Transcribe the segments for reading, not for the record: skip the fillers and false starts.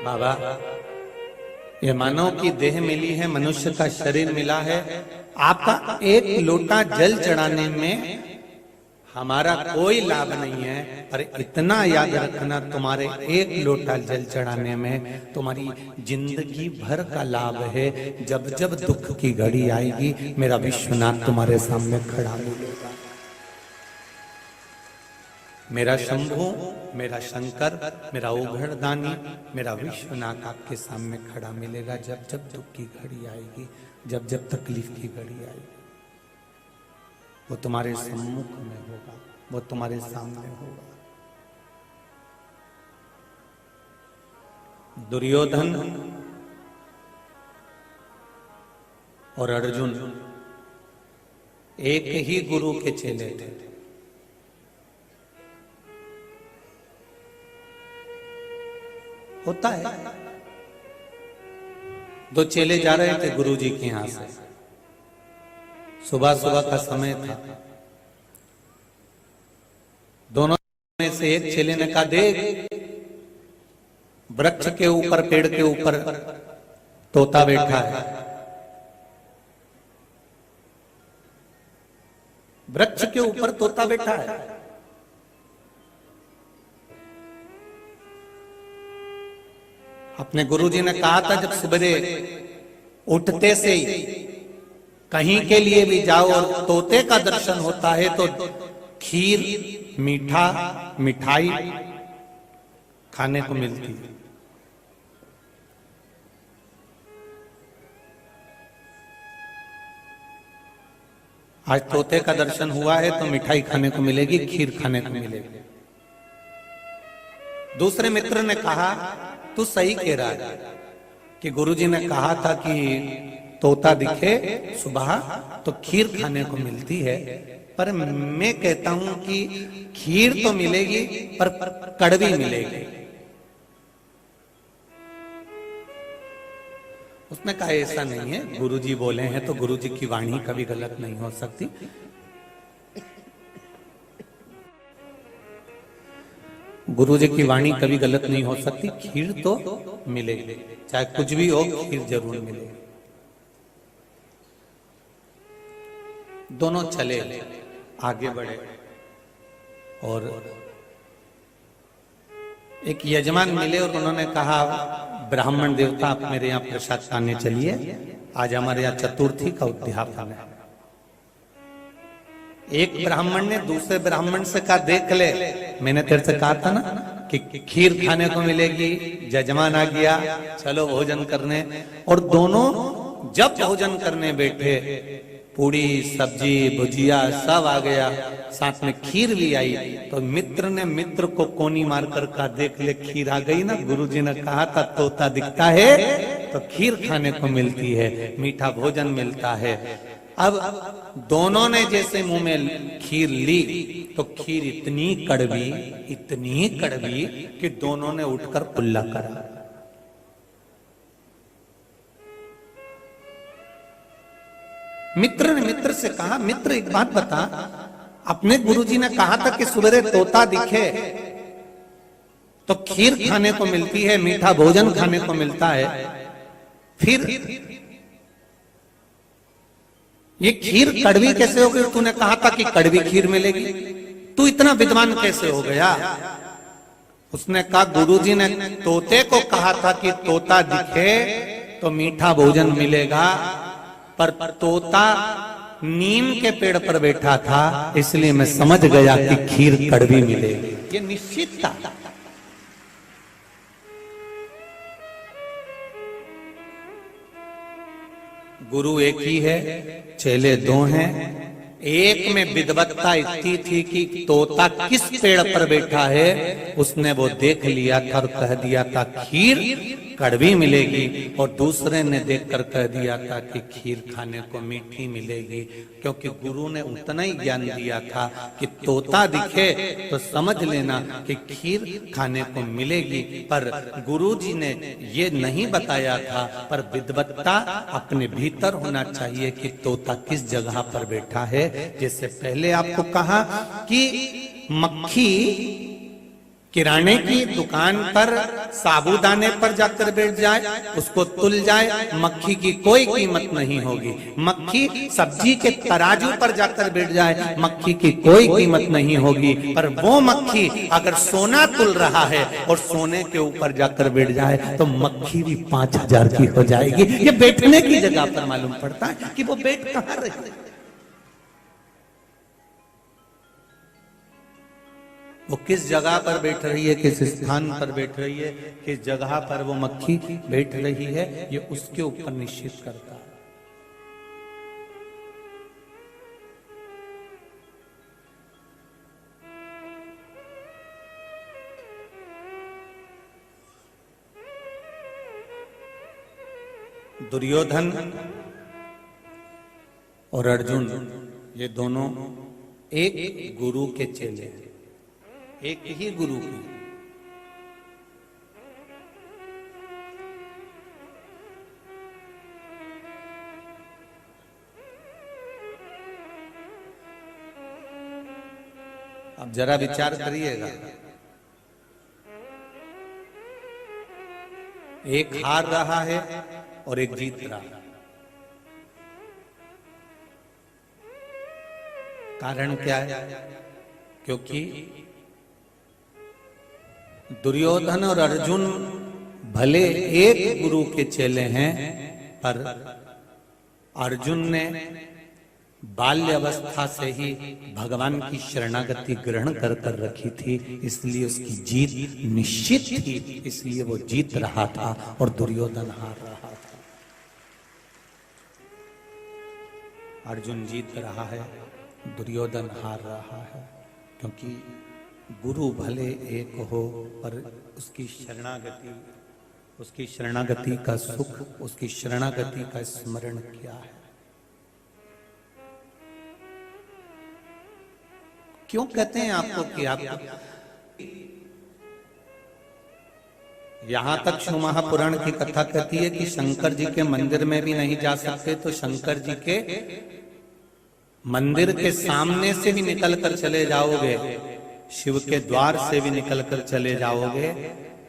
बाबा, ये मानव की देह मिली है, मनुष्य का शरीर मिला है, आपका एक लोटा जल चढ़ाने में हमारा कोई लाभ नहीं है, पर इतना याद रखना, तुम्हारे एक लोटा जल चढ़ाने में तुम्हारी जिंदगी भर का लाभ है। जब जब दुख की घड़ी आएगी, मेरा विश्वनाथ तुम्हारे सामने खड़ा मिलेगा। मेरा शंभू, मेरा शंकर, मेरा उघड़दानी, मेरा विश्वनाथ आपके सामने खड़ा मिलेगा। जब जब दुख की घड़ी आएगी, जब जब तकलीफ की घड़ी आएगी, वो तुम्हारे सम्मुख में होगा, वो तुम्हारे सामने होगा। दुर्योधन और अर्जुन एक ही गुरु के चेले थे। होता है, दो चेले जा रहे थे गुरु जी के यहां से, सुबह सुबह का समय था। दोनों में से एक चेले ने कहा, देख वृक्ष के ऊपर, पेड़ के ऊपर तोता बैठा है। वृक्ष के ऊपर तोता बैठा है। अपने गुरुजी ने कहा था, जब सवेरे उठते से ही कहीं के लिए भी जाओ और तोते का दर्शन होता है तो खीर, मीठा, मिठाई खाने को मिलती है। आज तोते का दर्शन हुआ है तो मिठाई खाने को मिलेगी, खीर खाने को मिलेगी। दूसरे मित्र ने कहा, तू सही कह रहा है कि गुरुजी ने कहा था कि तोता दिखे सुबह तो खीर खाने को मिलती है, पर मैं कहता हूं कि खीर तो मिलेगी पर कड़वी मिलेगी। उसने कहा, ऐसा नहीं है, गुरुजी बोले हैं तो गुरुजी की वाणी कभी गलत नहीं हो सकती। गुरुजी की वाणी कभी गलत नहीं हो सकती, खीर तो मिलेगी, चाहे कुछ भी हो, खीर जरूर मिलेगी। दोनों चले, आगे बढ़े और एक यजमान मिले और उन्होंने कहा, ब्राह्मण देवता आप मेरे यहाँ प्रसाद खाने चलिए, आज हमारे यहाँ चतुर्थी का उद्यापन है। एक ब्राह्मण ने दूसरे ब्राह्मण से कहा, देख ले, मैंने तेरे से कहा था ना कि खीर खाने को मिलेगी, यजमान आ गया, चलो भोजन करने। और दोनों जब भोजन करने बैठे, पूड़ी, सब्जी, भुजिया सब आ गया, साथ में खीर भी आई। तो मित्र ने मित्र को कोनी मारकर कहा, देख ले खीर आ गई ना, गुरुजी ने कहा था तोता दिखता है तो खीर खाने को मिलती है, मीठा भोजन मिलता है। अब दोनों ने जैसे मुंह में खीर ली तो खीर इतनी कड़वी कि दोनों ने उठकर कुल्ला करा। मित्र ने मित्र से कहा, मित्र एक बात बता, अपने गुरुजी ने कहा था कि सवेरे तोता दिखे तो खीर खाने को मिलती है, मीठा भोजन खाने को मिलता है, फिर ये खीर कड़वी कैसे हो गई? तूने कहा था कि कड़वी खीर मिलेगी, तू इतना विद्वान कैसे हो गया? उसने कहा, गुरुजी ने तोते को कहा था कि तोता दिखे तो मीठा भोजन मिलेगा, पर तोता नीम के पेड़ पर बैठा था, इसलिए मैं समझ गया कि खीर कड़वी मिलेगी। ये निश्चित था। गुरु एक ही है, चेले दो हैं। एक में विद्वत्ता इतनी थी कि तोता किस पेड़ पर बैठा है उसने वो देख लिया था और कह दिया था खीर कड़वी मिलेगी, और दूसरे ने देखकर कह दिया था कि खीर खाने को मीठी मिलेगी, क्योंकि गुरु ने उतना ही ज्ञान दिया था कि तोता दिखे तो समझ लेना कि खीर खाने को मिलेगी। पर गुरु जी ने ये नहीं बताया था, पर विद्वत्ता अपने भीतर होना चाहिए कि तोता किस जगह पर बैठा है। जैसे पहले आपको कहा कि मक्खी किराने की दुकान पर साबूदाने पर जाकर बैठ जाए, उसको तुल जाए, मक्खी की कोई कीमत नहीं होगी। मक्खी सब्जी के तराजू पर जाकर बैठ जाए, मक्खी की कोई कीमत नहीं होगी। पर वो मक्खी अगर सोना तुल रहा है और सोने के ऊपर जाकर बैठ जाए तो मक्खी भी 5000 की हो जाएगी। ये बैठने की जगह पर मालूम पड़ता है कि वो बैठ कहां रही है। वो किस जगह पर बैठ रही है, किस स्थान पर बैठ रही है, किस जगह पर वो मक्खी बैठ रही है, ये उसके ऊपर निश्चित करता है। दुर्योधन और अर्जुन ये दोनों एक गुरु के चेले हैं, एक ही गुरु की। अब जरा विचार करिएगा, एक हार रहा है और एक जीत रहा है। कारण क्या है? क्योंकि दुर्योधन और अर्जुन भले एक गुरु के चेले हैं, पर अर्जुन ने बाल्य अवस्था से ही भगवान की शरणागति ग्रहण कर कर रखी थी, इसलिए उसकी जीत निश्चित थी, इसलिए वो जीत रहा था और दुर्योधन हार रहा था। अर्जुन जीत रहा है, दुर्योधन हार रहा है, क्योंकि गुरु भले एक हो पर उसकी शरणागति का सुख, उसकी शरणागति का स्मरण क्या है। क्यों कहते हैं आपको कि आप यहां तक शिव महापुराण की कथा कहती है कि शंकर जी के मंदिर में भी नहीं जा सकते, तो शंकर जी के मंदिर के सामने से भी निकल कर चले जाओगे, शिव के द्वार से भी निकलकर चले जाओगे,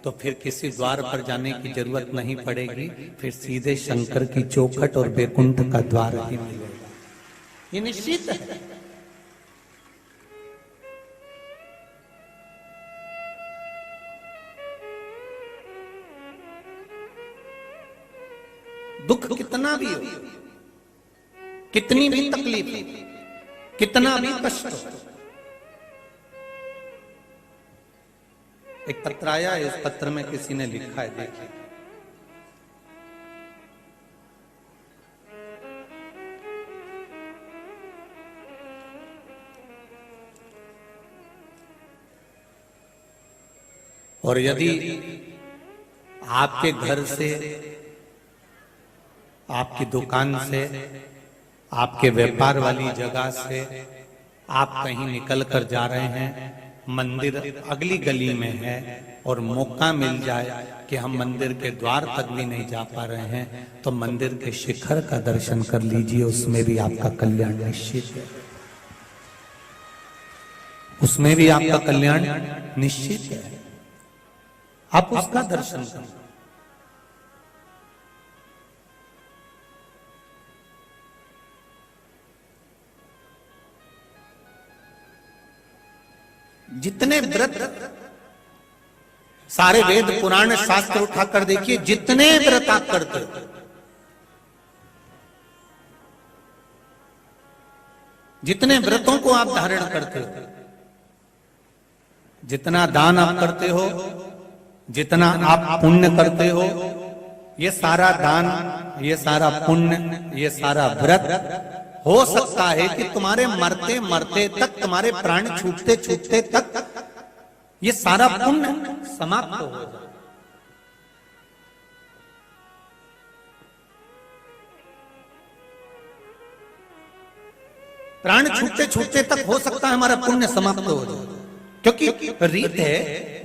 तो फिर किसी द्वार पर जाने की जरूरत नहीं पड़ेगी, फिर सीधे शंकर की चौखट और बैकुंठ का द्वार ही मिलेगा। ये निश्चित है। दुख कितना भी हो, कितनी भी तकलीफ, कितना भी कष्ट हो, एक पत्र आया है, उस पत्र में किसी ने लिखा है, देखिए। और यदि आपके घर से, आपकी दुकान से, आपके व्यापार वाली जगह से आप कहीं निकल कर जा रहे हैं, मंदिर अगली गली में है और मौका मिल जाए कि हम मंदिर के द्वार तक भी नहीं जा पा रहे हैं, तो मंदिर के शिखर का दर्शन कर लीजिए, उसमें भी आपका कल्याण निश्चित है, उसमें भी आपका कल्याण निश्चित है। आप उसका दर्शन करें। जितने व्रत, सारे वेद पुराण शास्त्र उठाकर देखिए, जितने व्रत आप करते हो, जितने व्रतों को आप धारण करते हो, जितना दान आप करते हो, जितना आप पुण्य करते हो, ये सारा दान, ये सारा पुण्य, ये सारा व्रत हो सकता है कि तुम्हारे मरते मरते तक, तुम्हारे प्राण छूटते छूटते तक ये सारा पुण्य समाप्त हो जाए। प्राण छूटते छूटते तक हो सकता है हमारा पुण्य समाप्त हो जाए, क्योंकि रीत है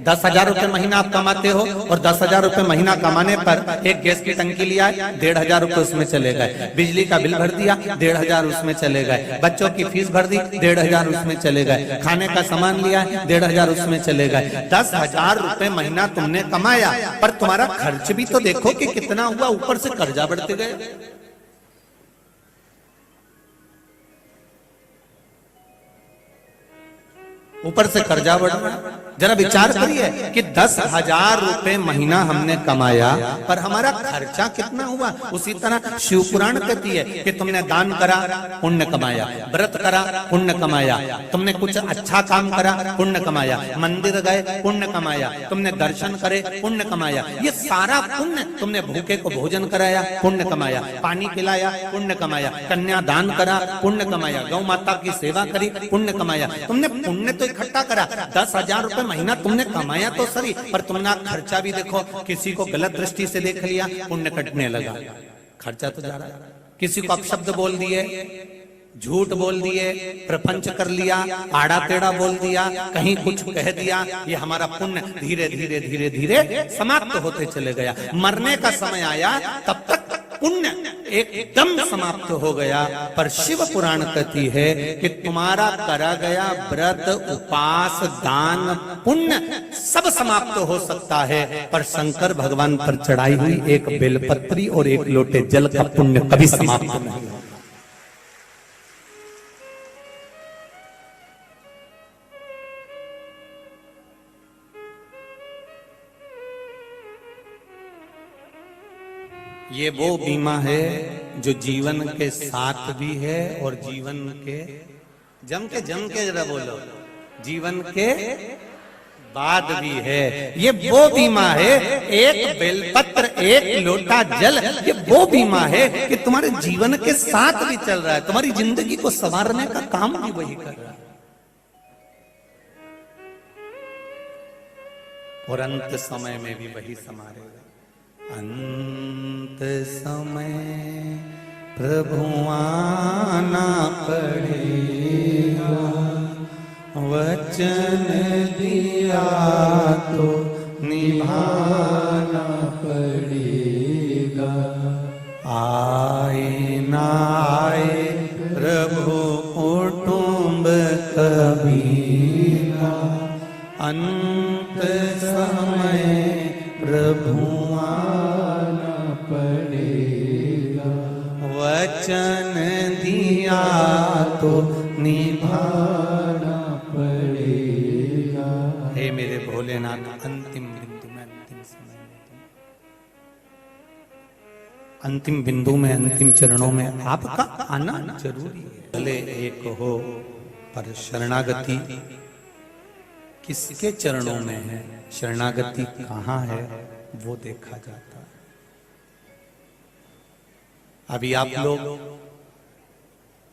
10,000 रुपए महीना आप कमाते हो और 10,000 रुपए महीना कमाने पर एक गैस की टंकी लिया, 1,500 रुपए उसमें चले गए, बिजली का बिल भर दिया, 1,500 उसमें चले गए, बच्चों की फीस भर दी, 1,500 उसमें चले गए, खाने का सामान लिया, 1,500 उसमें चले गए। 10,000 रुपए महीना तुमने कमाया, पर तुम्हारा खर्च भी तो देखो कि कितना हुआ, ऊपर से कर्जा बढ़ते गए। ऊपर से कर्जा बढ़ रहा है। जरा विचार करिए कि 10,000 रुपए महीना हमने कमाया, पर हमारा खर्चा कितना हुआ। उसी तरह शिव पुराण कहती है कि तुमने दान करा, पुण्य कमाया, व्रत करा, पुण्य कमाया, तुमने कुछ अच्छा काम करा, पुण्य कमाया, मंदिर गए, पुण्य कमाया, तुमने दर्शन करे, पुण्य कमाया। ये सारा पुण्य, तुमने भूखे को भोजन कराया, पुण्य कमाया, पानी पिलाया, पुण्य कमाया, कन्या दान करा, पुण्य कमाया, गौ माता की सेवा करी, पुण्य कमाया। तुमने पुण्य तो इकट्ठा करा। 10,000 रुपए महीना तुमने कमाया तो सही, पर तुमने खर्चा भी देखो। किसी को गलत दृष्टि से देख लिया, पुण्य कटने लगा, खर्चा तो जा रहा है। किसी को अपशब्द बोल दिए, झूठ बोल दिए, प्रपंच कर लिया, आड़ा टेढ़ा बोल दिया, कहीं कुछ कह दिया, ये हमारा पुण्य धीरे धीरे धीरे धीरे समाप्त होते चले गया। मरने का समय आया, तब तक पुण्य एकदम समाप्त हो गया। पर शिव पुराण कहती है कि तुम्हारा करा गया व्रत, उपास, दान, पुण्य सब समाप्त हो सकता है, पर शंकर भगवान पर चढ़ाई हुई एक बेलपत्री और एक लोटे जल का पुण्य कभी समाप्त नहीं होगा। ये वो बीमा है जो जीवन के साथ भी है और जीवन के जम के जरा बोलो, जीवन के बाद भी है। ये वो बीमा है, एक बेलपत्र, एक लोटा जल, ये वो बीमा है कि तुम्हारे जीवन के साथ भी चल रहा है, तुम्हारी जिंदगी को संवारने का काम भी वही कर रहा है। और अंत समय में भी वही संवारेगा। अंत समय प्रभु आना पड़ेगा, वचन दिया तो निभाना पड़ेगा। आए ना आए प्रभु कुटुंब कबीरा, अंत समय प्रभु आना पड़ेगा, वचन दिया तो निभाना पड़ेगा। हे मेरे भोलेनाथ, अंतिम बिंदु में, अंतिम समय में, अंतिम बिंदु में, अंतिम चरणों में आपका आना जरूरी है। भले एक हो, पर शरणागति किसके चरणों में है, शरणागति कहाँ है, वो देखा जाता है। अभी आप लोग